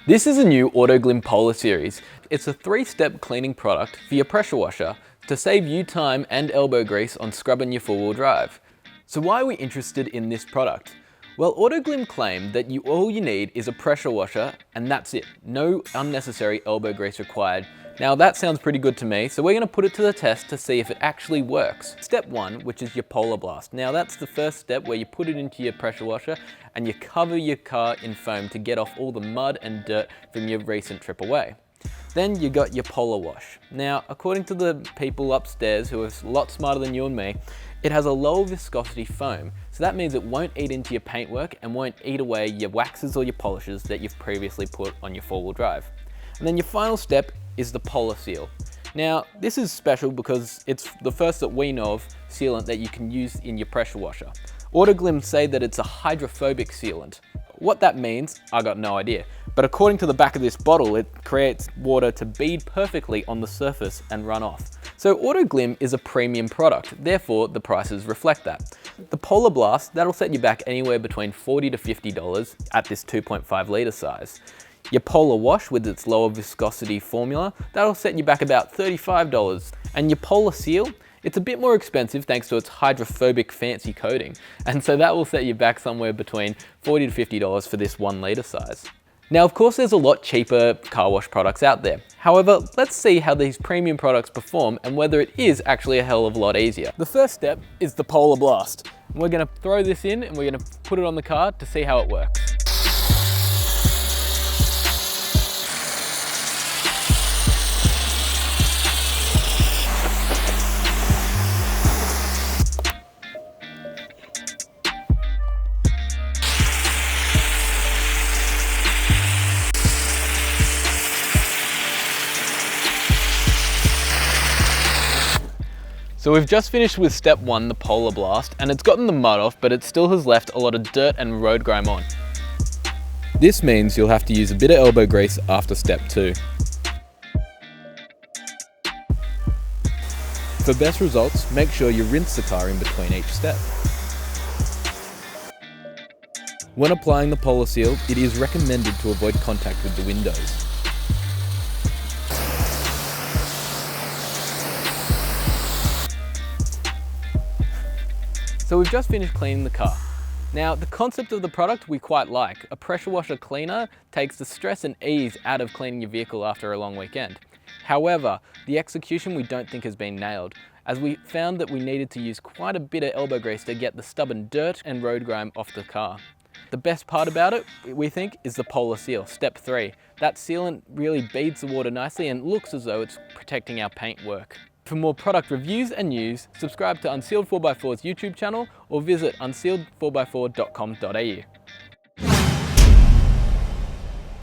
This is a new Autoglym Polar Series. It's a 3-step cleaning product for your pressure washer to save you time and elbow grease on scrubbing your four-wheel drive. So why are we interested in this product? Well, Autoglym claimed that all you need is a pressure washer and that's it. No unnecessary elbow grease required. Now that sounds pretty good to me, so we're going to put it to the test to see if it actually works. Step 1, which is your Polar Blast. Now that's the first step where you put it into your pressure washer and you cover your car in foam to get off all the mud and dirt from your recent trip away. Then you got your Polar Wash. Now, according to the people upstairs who are a lot smarter than you and me, it has a low viscosity foam. So that means it won't eat into your paintwork and won't eat away your waxes or your polishes that you've previously put on your four-wheel drive. And then your final step is the Polar Seal. Now, this is special because it's the first that we know of sealant that you can use in your pressure washer. Autoglym say that it's a hydrophobic sealant. What that means, I got no idea. But according to the back of this bottle, it creates water to bead perfectly on the surface and run off. So Autoglym is a premium product, therefore the prices reflect that. The Polar Blast, that'll set you back anywhere between $40 to $50 at this 2.5 litre size. Your Polar Wash with its lower viscosity formula, that'll set you back about $35. And your Polar Seal, it's a bit more expensive thanks to its hydrophobic fancy coating. And so that will set you back somewhere between $40 to $50 for this 1 litre size. Now, of course, there's a lot cheaper car wash products out there. However, let's see how these premium products perform and whether it is actually a hell of a lot easier. The first step is the Polar Blast. We're gonna throw this in and we're gonna put it on the car to see how it works. So we've just finished with step 1, the Polar Blast, and it's gotten the mud off, but it still has left a lot of dirt and road grime on. This means you'll have to use a bit of elbow grease after step 2. For best results, make sure you rinse the car in between each step. When applying the Polar Seal, it is recommended to avoid contact with the windows. So we've just finished cleaning the car. Now, the concept of the product we quite like. A pressure washer cleaner takes the stress and ease out of cleaning your vehicle after a long weekend. However, the execution we don't think has been nailed, as we found that we needed to use quite a bit of elbow grease to get the stubborn dirt and road grime off the car. The best part about it, we think, is the Polar Seal, step 3. That sealant really beads the water nicely and looks as though it's protecting our paintwork. For more product reviews and news, subscribe to Unsealed 4x4's YouTube channel or visit unsealed4x4.com.au.